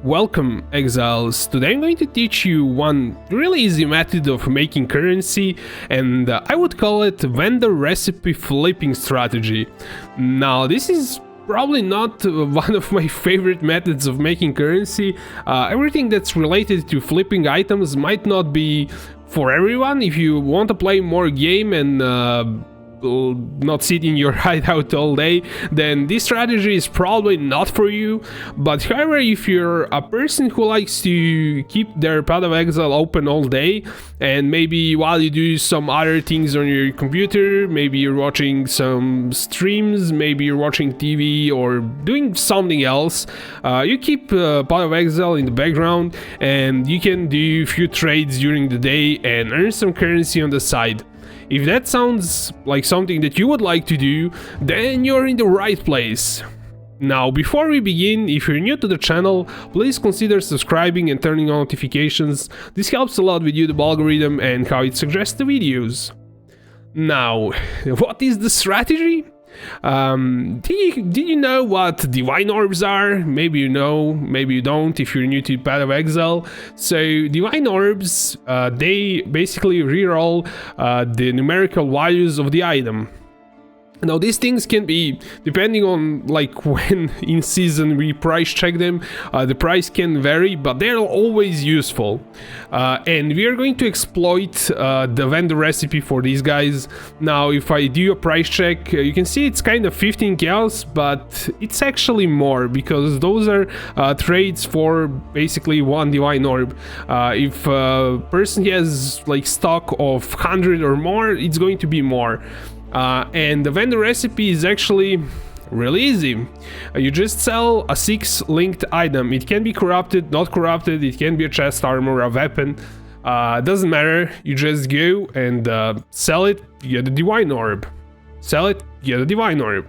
Welcome, exiles. Today I'm going to teach you one really easy method of making currency, and I would call it vendor recipe flipping strategy. Now, this is probably not one of my favorite methods of making currency. Everything that's related to flipping items might not be for everyone. If you want to play more game and not sit in your hideout all day, then this strategy is probably not for you. But however, if you're a person who likes to keep their Path of Exile open all day, and maybe while you do some other things on your computer, maybe you're watching some streams, maybe you're watching TV or doing something else, you keep Path of Exile in the background and you can do a few trades during the day and earn some currency on the side. If that sounds like something that you would like to do, then you're in the right place. Now, before we begin, if you're new to the channel, please consider subscribing and turning on notifications. This helps a lot with YouTube algorithm and how it suggests the videos. Now, what is the strategy? Did you know what Divine Orbs are? Maybe you know, maybe you don't if you're new to Path of Exile. So Divine Orbs, they basically reroll the numerical values of the item. Now, these things can be, depending on like when in season we price check them, the price can vary, but they're always useful. And we are going to exploit the vendor recipe for these guys. Now, if I do a price check, you can see it's kind of 15 cows, but it's actually more because those are trades for basically one Divine Orb. If a person has like stock of 100 or more, it's going to be more. And the vendor recipe is actually really easy. You just sell a 6 linked item. It can be corrupted, not corrupted, it can be a chest armor, a weapon, doesn't matter. You just go and sell it, you get a Divine Orb. Sell it, you get a Divine Orb.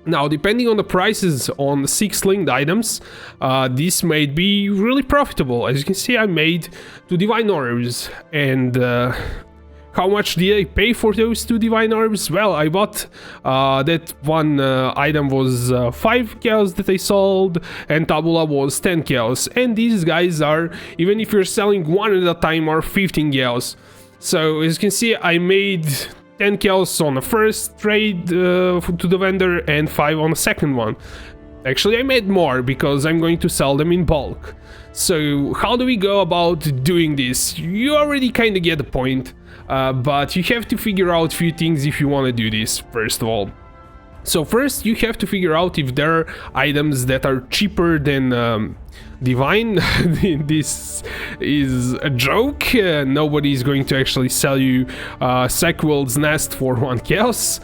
Now, depending on the prices on the 6 linked items, this may be really profitable. As you can see, I made 2 Divine Orbs, and how much did I pay for those 2 Divine Orbs? Well, I bought that one item was 5 cows that I sold, and Tabula was 10 cows. And these guys are, even if you're selling one at a time, are 15 cows. So as you can see, I made 10 cows on the first trade to the vendor and 5 on the second one. Actually, I made more because I'm going to sell them in bulk. So how do we go about doing this? You already kind of get the point. But you have to figure out a few things if you want to do this, first of all. So first, you have to figure out if there are items that are cheaper than Divine. This is a joke. Nobody is going to actually sell you Sequel's Nest for 1 chaos.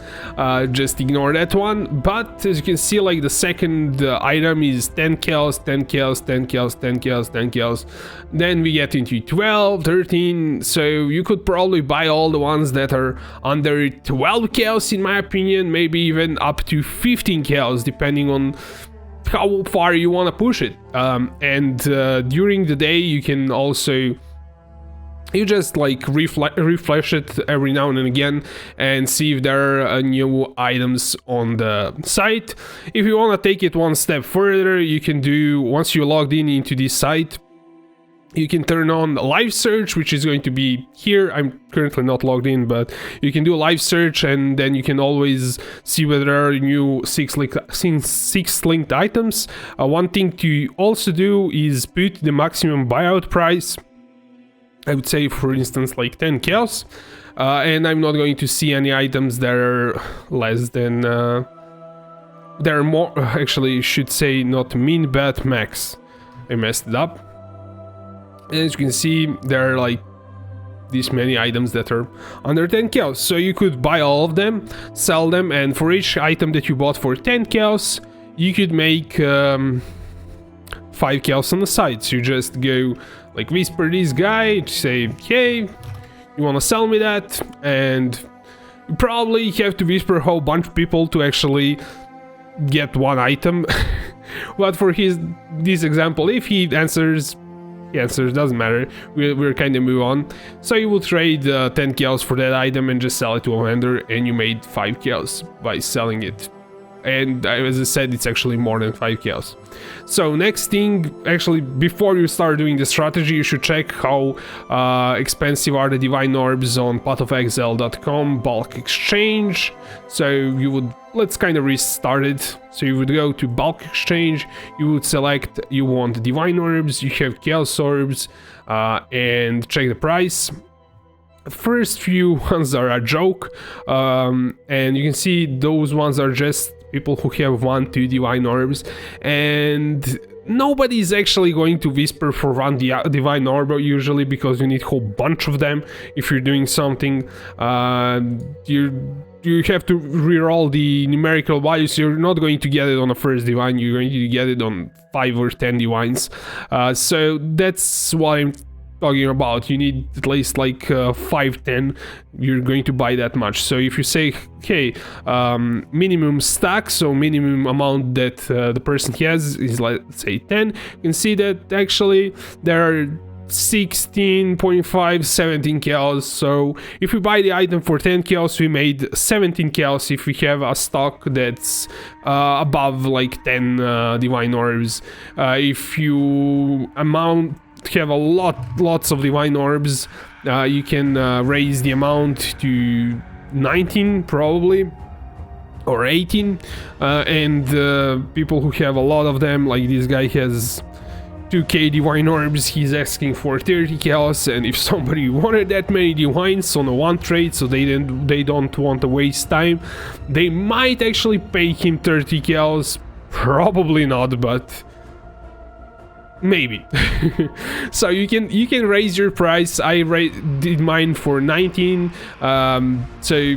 Just ignore that one. But as you can see, like the second item is 10 chaos, 10 chaos, 10 chaos, 10 chaos, 10 chaos. Then we get into 12, 13. So you could probably buy all the ones that are under 12 chaos, in my opinion. Maybe even up to 15 chaos, depending on how far you want to push it. And during the day you can also, you just like refresh it every now and again and see if there are new items on the site. If you want to take it one step further, you can do, once you're logged in into this site, you can turn on live search, which is going to be here. I'm currently not logged in, but you can do a live search, and then you can always see whether there are new 6 linked items. One thing to also do is put the maximum buyout price. I would say, for instance, like 10 chaos. And I'm not going to see any items that are less than... there are more... Actually, should say not min, but max. I messed it up. As you can see, there are like this many items that are under 10 chaos. So you could buy all of them, sell them, and for each item that you bought for 10 chaos, you could make 5 chaos on the side. So you just go like whisper this guy, say, hey, you want to sell me that? And you probably have to whisper a whole bunch of people to actually get one item. But for this example, if he answers, doesn't matter, we're kind of move on. So you will trade 10 chaos for that item and just sell it to a vendor, and you made 5 chaos by selling it. and as I said, it's actually more than 5 chaos. So next thing, actually before you start doing the strategy, you should check how expensive are the Divine Orbs on pathofexile.com bulk exchange. So you would, let's kind of restart it. So you would go to bulk exchange, you would select you want Divine Orbs, you have Chaos Orbs, and check the price. First few ones are a joke, and you can see those ones are just people who have 1-2 Divine Orbs, and nobody is actually going to whisper for one Divine Orb usually, because you need a whole bunch of them if you're doing something. You have to reroll the numerical values. You're not going to get it on the first divine, you're going to get it on 5 or 10 divines. So that's what I'm talking about. You need at least like 5-10, you're going to buy that much. So if you say, okay, minimum stack, so minimum amount that the person has is, let's say 10, you can see that actually there are 16.5, 17 chaos. So if we buy the item for 10 chaos, we made 17 chaos if we have a stock that's above like 10 Divine Orbs. If you have lots of Divine Orbs, you can raise the amount to 19 probably, or 18, and people who have a lot of them, like this guy has 2k Divine Orbs, he's asking for 30 chaos, and if somebody wanted that many divines on a one trade, so they don't want to waste time, they might actually pay him 30 chaos. Probably not, but maybe. So you can raise your price. I did mine for 19, so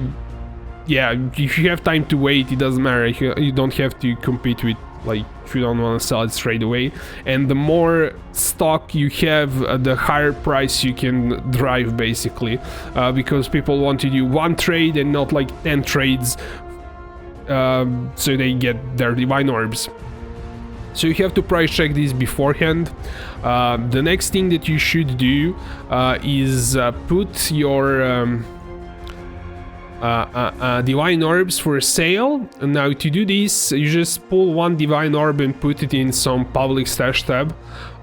yeah, if you have time to wait, it doesn't matter. You don't have to compete with, like, if you don't want to sell it straight away. And the more stock you have, the higher price you can drive, basically, because people want to do one trade and not like 10 trades, so they get their Divine Orbs. So you have to price check this beforehand. The next thing that you should do is put your Divine Orbs for sale. Now to do this, you just pull one Divine Orb and put it in some public stash tab,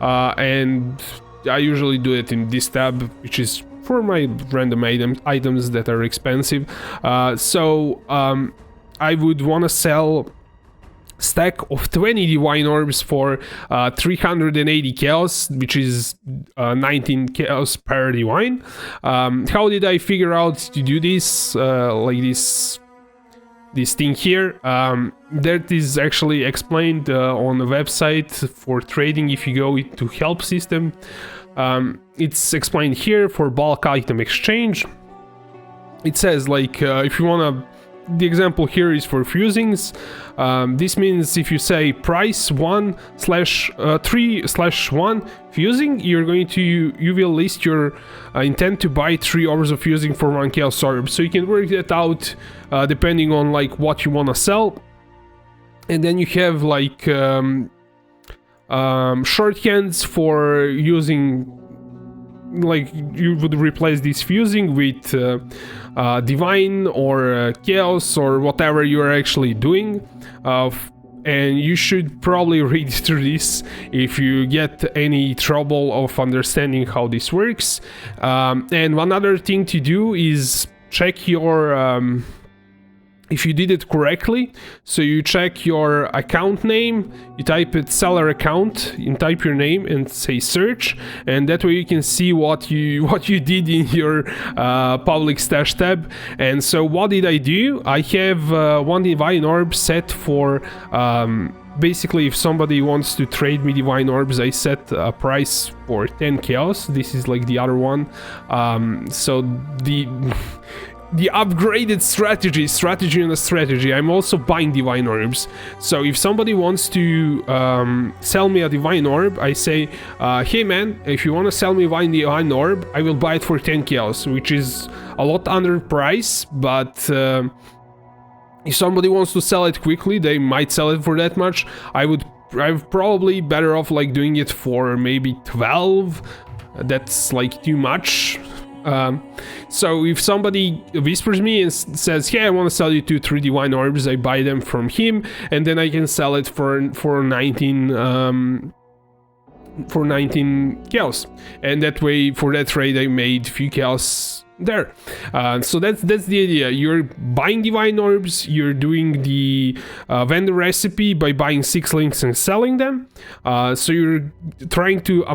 and I usually do it in this tab, which is for my random items that are expensive. So I would want to sell stack of 20 Divine Orbs for 380 chaos, which is 19 chaos per divine. How did I figure out to do this? Like this thing here, that is actually explained on the website for trading. If you go into help system, it's explained here for bulk item exchange. It says, like, if you want to, the example here is for fusings. This means if you say price 1/3/1 fusing, you will list your intent to buy 3 orbs of fusing for 1 chaos orb. So you can work that out depending on like what you want to sell. And then you have like shorthands for using, like you would replace this fusing with divine or chaos or whatever you are actually doing, and you should probably read through this if you get any trouble of understanding how this works. And one other thing to do is check your if you did it correctly. So you check your account name, you type it seller account, you type your name and say search, and that way you can see what you did in your public stash tab. And so what did I do? I have one Divine Orb set for basically if somebody wants to trade me Divine Orbs, I set a price for 10 chaos. This is like the other one. So the upgraded strategy on a strategy, I'm also buying Divine Orbs. So if somebody wants to sell me a Divine Orb, I say, hey man, if you want to sell me one Divine Orb, I will buy it for 10 chaos, which is a lot under price, but if somebody wants to sell it quickly, they might sell it for that much. I'm probably better off like doing it for maybe 12. That's like too much. So if somebody whispers me and says, "Hey, I want to sell you 2-3 Divine Orbs," I buy them from him, and then I can sell it for 19 cows, and that way for that trade I made few cows there. So that's the idea. You're buying Divine Orbs, you're doing the vendor recipe by buying 6 links and selling them. So you're trying to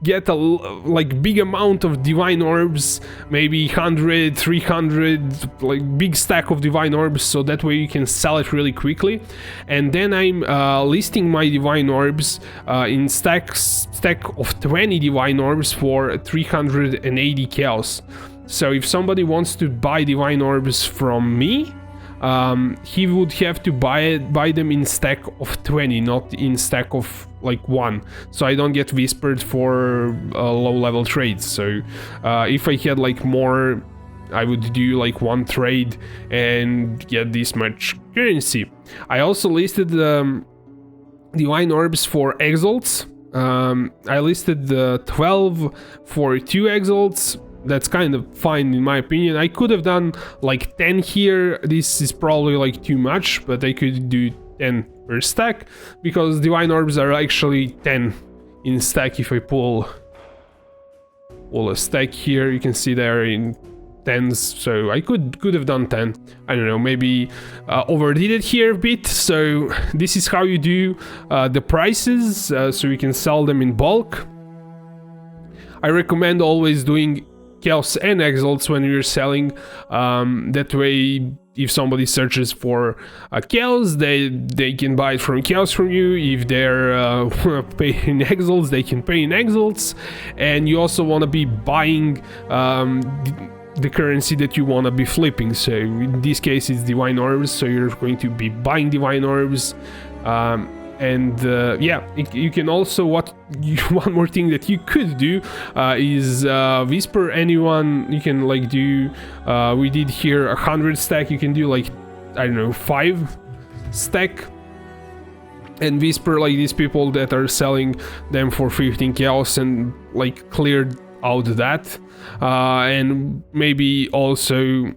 get a big amount of Divine Orbs, maybe 100, 300, like big stack of Divine Orbs, so that way you can sell it really quickly. And then I'm listing my Divine Orbs in stack of 20 Divine Orbs for 380 cows. So if somebody wants to buy Divine Orbs from me, he would have to buy them in stack of 20, not in stack of like 1, so I don't get whispered for low level trades. So if I had like more, I would do like 1 trade and get this much currency. I also listed Divine Orbs for exiles. I listed 12 for 2 exiles. That's kind of fine in my opinion. I could have done like 10 here. This is probably like too much, but I could do 10 per stack, because Divine Orbs are actually 10 in stack. If I pull a stack here, you can see they're in 10s, so I could have done 10. I don't know, maybe overdid it here a bit. So this is how you do the prices, so you can sell them in bulk. I recommend always doing cows and exiles when you're selling. That way, if somebody searches for cows, they can buy it from cows from you. If they're paying exiles, they can pay in exiles. And you also want to be buying the currency that you want to be flipping. So in this case it's Divine Orbs, so you're going to be buying Divine Orbs. Yeah, you can also, one more thing that you could do is whisper anyone. You can like do, we did here 100 stack, you can do like, I don't know, 5 stack, and whisper like these people that are selling them for 15 cows, and like clear out that, and maybe also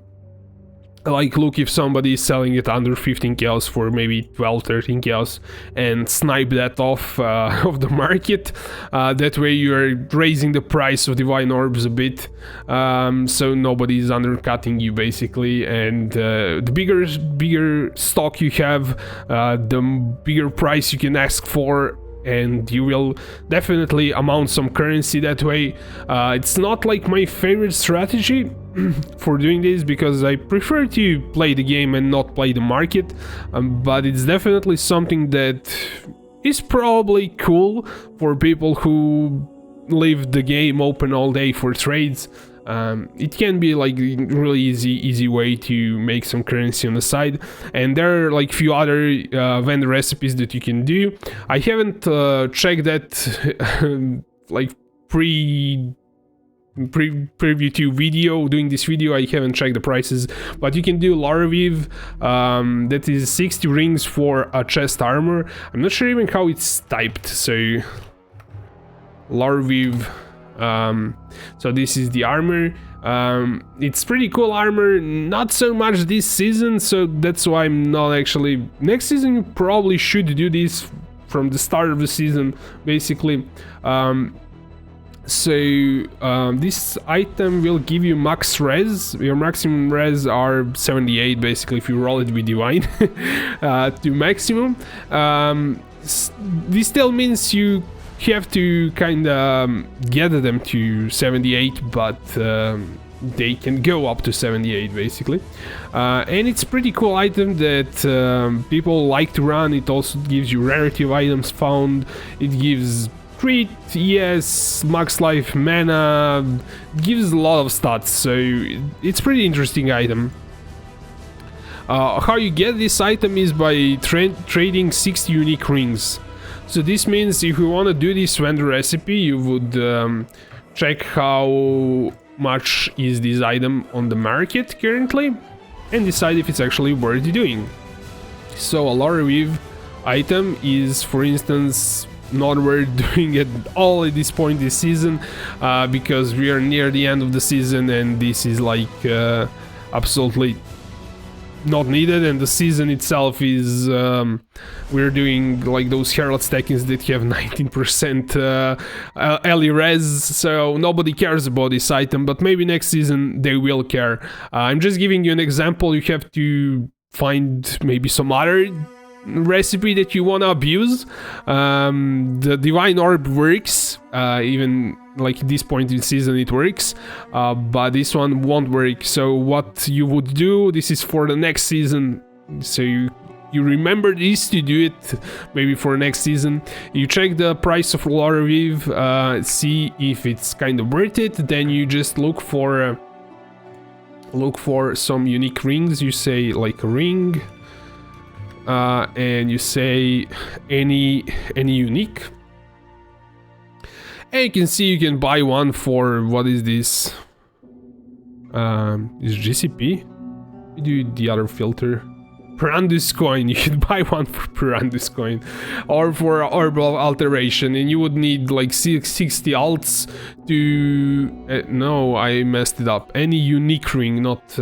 like look if somebody is selling it under 15 cows for maybe 12-13 cows, and snipe that off of the market. That way you're raising the price of Divine Orbs a bit, so nobody is undercutting you basically. And the bigger stock you have, the bigger price you can ask for, and you will definitely amount some currency that way. It's not like my favorite strategy for doing this, because I prefer to play the game and not play the market, but it's definitely something that is probably cool for people who leave the game open all day for trades. It can be like a really easy way to make some currency on the side, and there are like few other vendor recipes that you can do. I haven't checked that like preview to video, doing this video, I haven't checked the prices, but you can do Loreweave, that is 60 rings for a chest armor. I'm not sure even how it's typed, so Loreweave. So this is the armor. It's pretty cool armor, not so much this season, so that's why I'm not actually. Next season you probably should do this from the start of the season, basically. This item will give you max res. Your maximum res are 78 basically if you roll it with Divine to maximum. This still means you have to kind of get them to 78, but they can go up to 78 basically. And it's pretty cool item that people like to run. It also gives you rarity of items found. It gives crit, yes, max life, mana, gives a lot of stats, so it's pretty interesting item. How you get this item is by trading 60 unique rings. So this means if you want to do this vendor recipe, you would check how much is this item on the market currently and decide if it's actually worth doing. So a Loreweave item is, for instance, not worth doing it all at this point this season, because we are near the end of the season and this is like absolutely not needed, and the season itself is we're doing like those herald stackings that have 19% early res, so nobody cares about this item, but maybe next season they will care. I'm just giving you an example. You have to find maybe some other recipe that you want to abuse. The Divine Orb works, even like at this point in the season it works, but this one won't work. So what you would do, this is for the next season, so you remember this to do it maybe for next season. You check the price of Loreweave, see if it's kind of worth it, then you just look for some unique rings. You say like a ring, and you say any unique, and you can see you can buy one for, what is this, is GCP. You do the other filter, Perandus coin. You could buy one for Perandus coin or for Orb of Alteration, and you would need like 60 alts to no, I messed it up. Any unique ring, not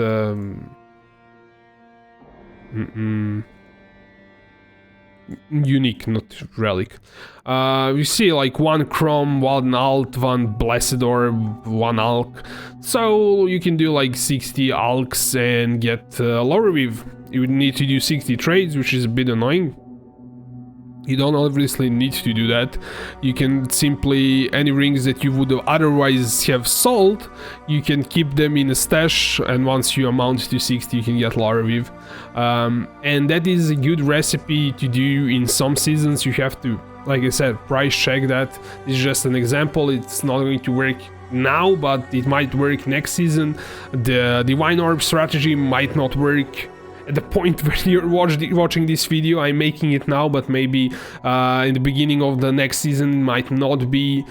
unique, not relic. You see like one chrome, one alt, one blessed orb, one alk, so you can do like 60 alks and get Loreweave. You would need to do 60 trades, which is a bit annoying. You don't obviously need to do that. You can simply, any rings that you would otherwise have sold, you can keep them in a stash, and once you amount to 60 you can get Loreweave. And that is a good recipe to do in some seasons. You have to, like I said, price check that. This is just an example. It's not going to work now, but it might work next season. The Divine Orb strategy might not work at the point when you're watching this video. I'm making it now, but maybe in the beginning of the next season might not be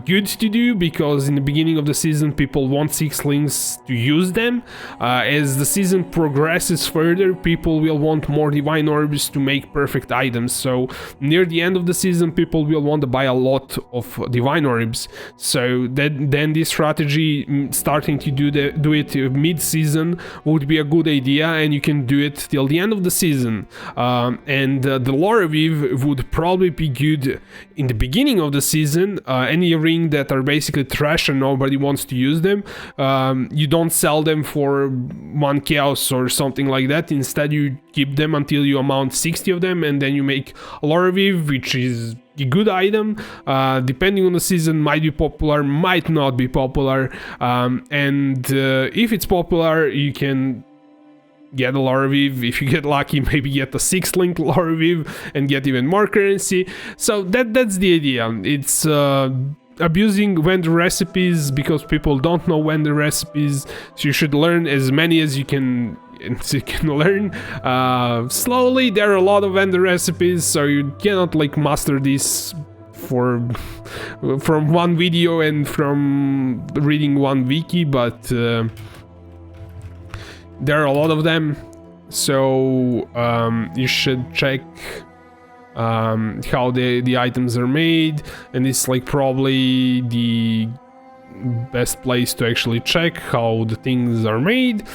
good to do, because in the beginning of the season people want sixlings to use them. As the season progresses further, people will want more Divine Orbs to make perfect items, so near the end of the season people will want to buy a lot of Divine Orbs. So then this strategy, starting to do it mid-season, would be a good idea, and you can do it till the end of the season. And the Loreweave would probably be good in the beginning of the season. Any ring that are basically trash and nobody wants to use them, you don't sell them for 1 chaos or something like that. Instead you keep them until you amount 60 of them, and then you make Loreweave, which is a good item. Depending on the season, might be popular, might not be popular, and if it's popular you can get a Loreweave. If you get lucky, maybe get a 6-link Loreweave and get even more currency. So that's the idea. It's abusing vendor recipes, because people don't know vendor recipes, so you should learn as many as you can learn slowly. There are a lot of vendor recipes, so you cannot like master this from one video and from reading one wiki, but there are a lot of them, so you should check how the items are made, and it's like probably the best place to actually check how the things are made.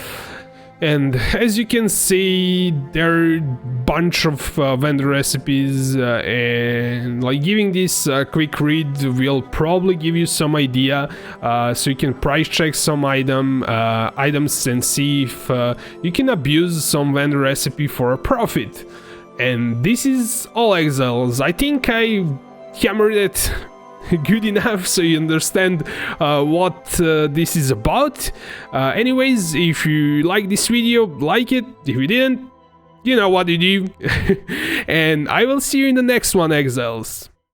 And as you can see, there are a bunch of vendor recipes, and like giving this a quick read will probably give you some idea, so you can price check some items and see if you can abuse some vendor recipe for a profit. And this is all, exiles. I think I hammered it good enough so you understand what this is about. Anyways, if you like this video, like it. If you didn't, you know what to do. And I will see you in the next one, exiles.